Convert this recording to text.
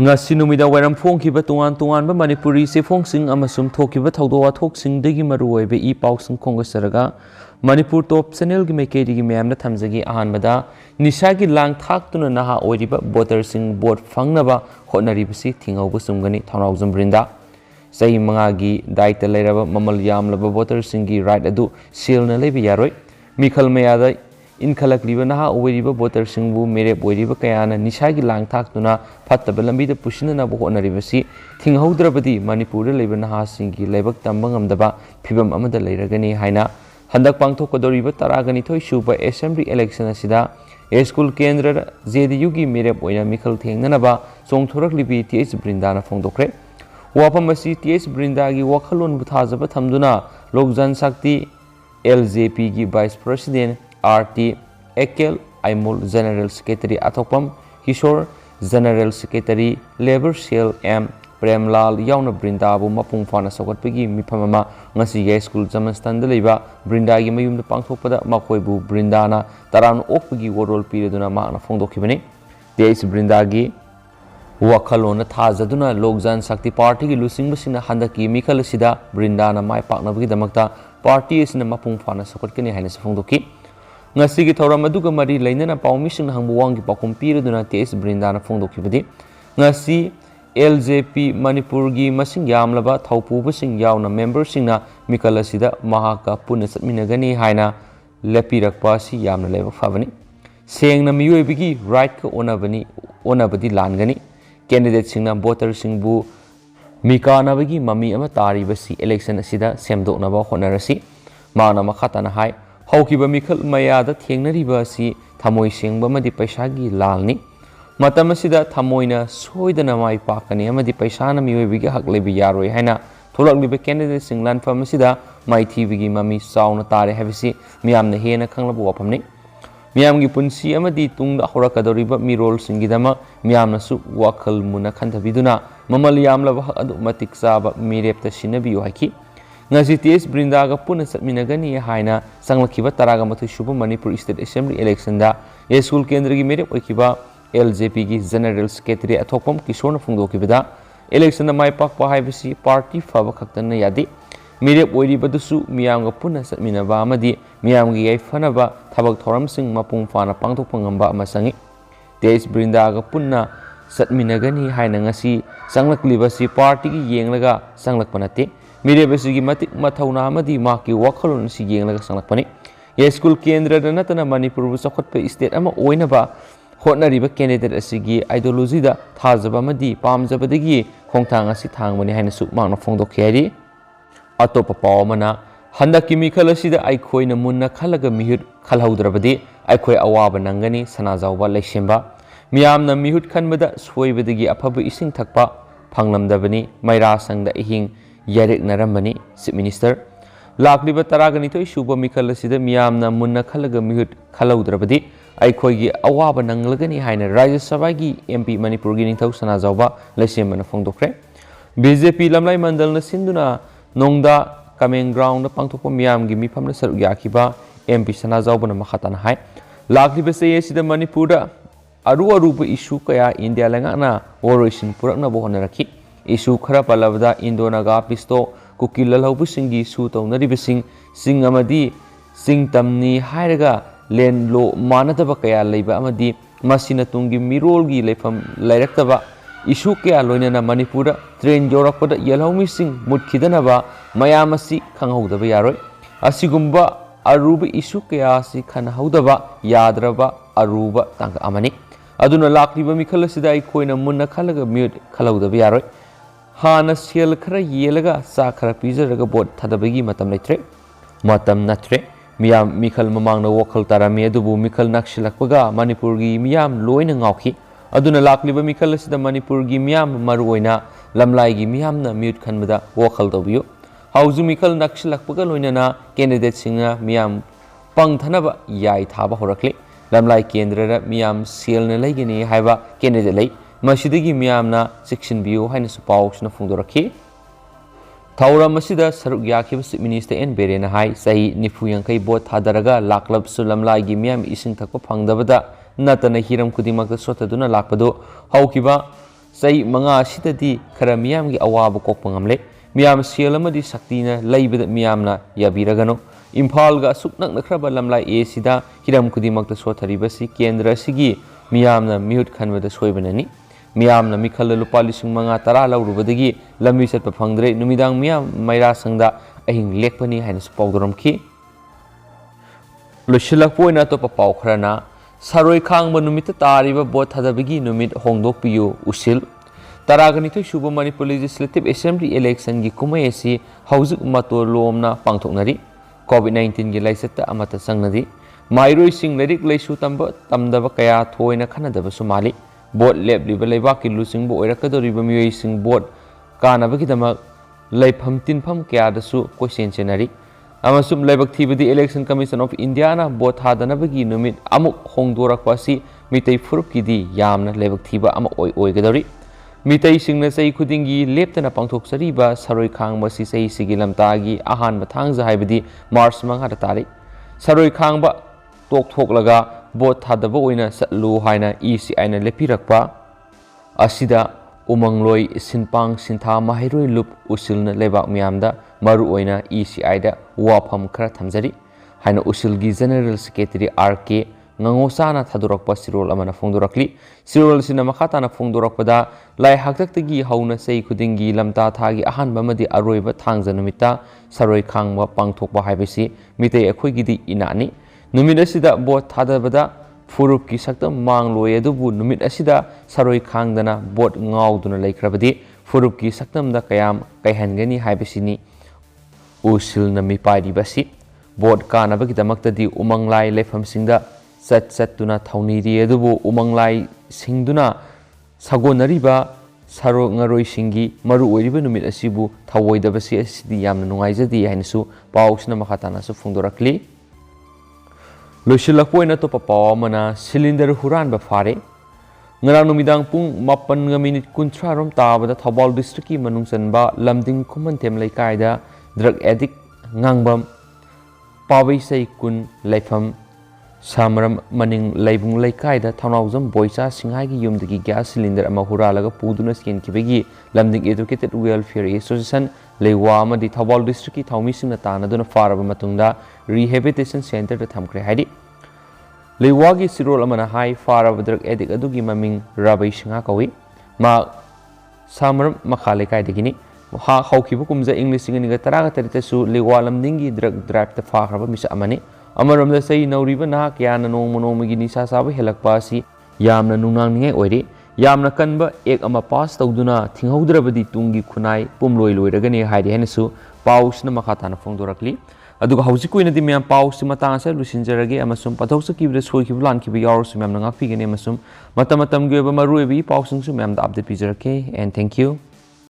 ngasi numida wairam phongkiba tungan manipuri se phongsing amasum thokiba thawdo wathoksing degi maru oibe I pausing khongasaraga manipur top channel gi mekedi gi myamna thamjagi ahanbada nisagi lang thaktuna naha oiriba voter sing vote fangnaba honaribasi thingaubu sumgani thanaujum brinda sei manga gi daita leiraba mamal yamlaba voter sing gi right adu silna lebi yaroi mikhal mayada इनखलक्लिब नहा ओइरिब voter सिंगबु मेरेप ओइरिब कयाना निसागी लांगथाक्तुना फत्तब लंबिद पुसिननाबु होनरिबसि थिंगहौद्रबदि Manipur लेब नहा सिंगी लेबक तंबा ngamdaba फिबम अमदा लेरगनि हाइना हंदक पांगथोकदोरिब तरागनि थोइ सुब assembly election असिदा school केंद्र JDU गी मेरेप ओइना मिखल थेंगनबा चोंगथोरकलिबि TH ब्रिंदाना फोंदोखरे वाफम असि TH ब्रिंदा गी वखलोन बुथाजब थमदुना लोकजन शक्ति एलजेपी गी vice president RT Ekel Aimul General Secretary Athopam Kishore General Secretary Labor Cell M Premlal Yauna Brinda bu mapung fana sokatpegi miphamama ngasi ye school Jamastan da leiba Brinda gi mayum da pangthokpada makoi bu Brinda na taran okpegi worol pireduna ma na phongdokhibani TS Brinda gi wakhalona thajaduna Lokjan Shakti Party gi lusingbasina handaki mikhal sida Brinda na mai paknabagi damakta party isina mapung fana sokatkani haina se phongdokhi ngasi gi thoram aduga mari lainana pawmising hangbu wangi pakum pireduna TS Brinda na phongdokhibadi ngasi LJP Manipur gi masing yamlaba thawpubasing yauna member singna mikala sida mahaka punna satminagani haina lepirakpa si yamna leba fabani sengna miyoibigi right ka onabadi langani candidate singna voter singbu mikanabagi mami ama taribasi election asida semdoknaba honarasi mana makhatana hai haukiba mikhal mayada thengnariba si thamoi sengba madi paisa gi lalni matam asida thamoina soidana mai pakani amadi paisa na miyoibigi haklebi yaroi haina tholakliba candidate singlan fam asida mai tv gi mami sauna tare habisi miyamna hena khanglabu wapamni miyamgi punsi amadi tungda horakadoriba mirol singidama miyamna su wakhal muna khandhabiduna mamal yamlaba adu matik saba mirepta sinabiyo haki ngasi TS Brinda ga puna satminagani haina sanglakhiba taraga mathu shuba Manipur State Assembly election da school kendra gi merep oikiba LJP gi General Secretary Athopam Kishore phungdokibada election da mai pakpa haibasi party faba khaktana yadi merep oiribadusu miyamga puna satminaba amadi miyamgi yaifanaba thabak thoram sing mapung fana pangthokpa ngamba amasangi TS Brinda ga puna satminagani haina ngasi sanglakliba si party gi yenglaga sanglakpanate मिरेबसी मतिक मथौना माकी वखलोन से येंगलगा संगलपनी ये school केंद्र नतना Manipur चौखटप state होटनरीब candidate असिगी ideology दा थाजबा पामजबदगी खोंथांग असि थांगबनी हाइनसु मांगना फोंदोखियारी अतोप पावमना हंदकी मिखल असिदा आइखोइना मुन्ना खलगा मिहुत खलहौद्रबदी आइखोइ अवाब नंगनी सनाजावबा लैसेंबा मियामना मिहुत खनबदा सोइबदगी अफब इसिंग थकपा फंगलमदबनी मैरा संगदा इहिंग यारेक नरम्बनी chief minister लाखलिबा तरागनिथोइ सुबा मिखल असिदा मियामना मुन्ना खलगा मिहुत खलौद्रबदी आइखोइगी अवाब नंगलगनी हाइना राज्य सभा की MP मणिपुर की निथौ सनाजावबा लैसेमना फोंदोखरे BJP लमलाई मंडलना सिंदुना नोंगदा कमेंग ग्राउंड पांथोकपा मियामगी मिफमना सरुक याखिबा MP सनाजावबना मखाताना हाइ लाखलिबा सेयसिदा मणिपुरदा अरुब इशू कया इंडिया लंगाना ओरोइसिन पुरकनबो होनरखि इशू खरा पलबदा इंडोनागा पिस्तो कुकी ललहौबुसिंगी सु तौनरिबसिंग सिंग अमदी सिंग तमनी हाइरगा लेन लो मानदबा कया लेबा अमदी मसिना तुंगी मिरोलगी लेफम लाइरक्तबा इशू कया लोइनना मणिपुर ट्रेन जोरकपदा यलहौमिसिंग मुटखिदनबा मयामसी खंगहौदबा यारोय असिगुंबा अरुब इशू कया सि खनहौदबा याद्रबा अरुब तांग अमनी अदुना लाखलिबा मिखल असिदा अइखोइना मुन्ना खलगा म्यूट खलौदबा यारोय हाना सेल खरा येलगा सा खरा पिजरगा बोट थदबगी मतम लेत्रे मतम नत्रे मियाम मिखल ममांगना वखल तारामी अदुबु मिखल नक्सिलकपगा मणिपुरगी मियाम लोइना ngauखि अदुना लाखलिबा मिखल असिदा मणिपुरगी मियाम मरुओइना लमलाइगी मियामना म्यूट खनबदा वखल तबियो हाउजु मिखल नक्सिलकपगा लोइनाना कैंडिडेट सिंगा मियाम पंगथनबा याइ थाबा होरखले लमलाई केंद्ररा मियाम सेलना लैगनी हाइबा कैंडिडेट लै मसिदगी मियामना सेक्शन बियो हाइनसु पावसना फुंदोरखि थौरम असिदा सरुक याखिब चीफ मिनिस्टर एन बेरेना हाइ सही निफु यांखै बोट थादरगा लाकलब सुलमलाइगी मियाम इसिंग थकप फंगदबदा नतना हिरम खुदिमक सोतदुना लाकपदो हौकिबा Say Manga Sitati, Karamiam Awaba Kopangamle, Miam Sielamadi Saktina, Labid Miamna, Yabiragano, Impalga Suknak the Krabalamla E Sida, Hiram Kudimak the Sotaribasi, Kendra Sigi, Miamna Mute Kan with the Swabenani, Miamna Mikala Lupalising Manga Tarala Rubadagi, Lamisat Papangre, Numidang Miam, Maira Sangda, Ahin Lekpani, and Spogrom Ki. Lushila Poina to Papa Krana, Saroi Kang Manumita Tariba bought Hadabigi Numit Hongdok Piu, Usil. Taraganito Shuba Manipur Legislative Assembly election gi Kumayasi, Hausuk Mato Lomna Pangtonari, COVID-19 gi Laiseta Amata Sangnadi, Mairo Sing Lyric Lesu Tamba, Tamdava Kaya, Toina Canada Somali, Board Leb Libalevaki losing Bo Erakado Ribamu sing board, Kanavakidama, Lapham Tinpam Kaya the Su, question Senari. Amasum Labak the Election Commission of Indiana, both had anabagi numit Amuk Hongdora Kwasi, Mitay Furukidi, Yamna, Labak Tiba, Am Oigadori. Mitay Singna say Kudingi, Leptana Pangtok Sariba, Saroi Kang Masi say Sigilam Tagi, Ahan Batangza Haibadi, Mars Mangatatari. Saroi Kangba, Tok Toklaga, both had the Boina, Satlu Haina, Easy and Lepirakpa, Asida, Umangloi, Sinpang, Sinta, Mahiroi Loop, Usilna, Lebak Miamda, Maru Oina, ECI da, Wapham khara thamjari, Haina Usilgi General Secretary RK, Ngangosana Thadurakpa Sirol Amana Fondurakli, Sirol Sinamakatana Fondurakpada, Lai Haktagi Hauna Say Kudingi Lamta Tagi Ahan Bamadi Aroiba Tangzanumita, Saroi Kangwa Pangtokba Haibisi, Mite Equigidi Inani, Numid Asida Bot Tadabada, Furuki Sakta Mang Loyadubu, Numid Asida, Saroi Kangdana, Bot Ngauduna Lake Rabadi, Furuki Saktam da Kayam, Kayhangani Haibisini. Usil na mipadi basi, board Kanabakitamakta di Umanglai Lepham Singda, Set Duna Tauniri Edubu, Umanglai Singduna, Sagonariba, Saro Naroi Singi, Maru Ribanumit Asibu, Tawoi the Basi Sidi Yam Noiza di Hensu, Paus Namakatana Fundorakli. Lushilakpoina to Papa Mana, Cylinder Huran Bafare, Naranumidang Pung, Mapan Gaminit Kuntrarum Taba, the Tabal Distriki Manungsanba, Lamding Kumantem Lakaida. Drug addict Ngangbam Pawai Say Kun Lepham Samaram Maning Labung Lakaida Townazam Boisa Singhagi Yumdagi gas cylinder Amahuralaga Puduna Skin Kibigi Lamding Educated Welfare Association Lewa the Tabal District Taumising Natana Duna Faraba Matunda Rehabilitation Center to Tamkre Hadi Lewagi Sirol Amana High Faraba Drug Addict Adugi Maming Rabai Shingakawi Ma Samaram Makaleka Digini Haukibukumza English singing a Taraga su Lewalam Dingi drug drive the Faraba Miss Amani. Amaram the say no Ribana, Yana no Monomagini Sasabi Helakpasi, Yamna Nunang Ori, Yamna Kanba, Ek Amapas, Tauduna, Tinhodrabadi Tungi Kunai, Pumloi Luragani, Heidi Hensu, Paus Namakatana Fondorakli. Adu Hausiku in the Mian Paus Simatansa, Lucinjaragi, Amasum, Patosa Kib the Soiki Blanc Kibi Yarsum Namnanga Pig and Amasum, Matamatam Gaba Maruebi, Pausum Sumam the Abde Pizarke, and thank you.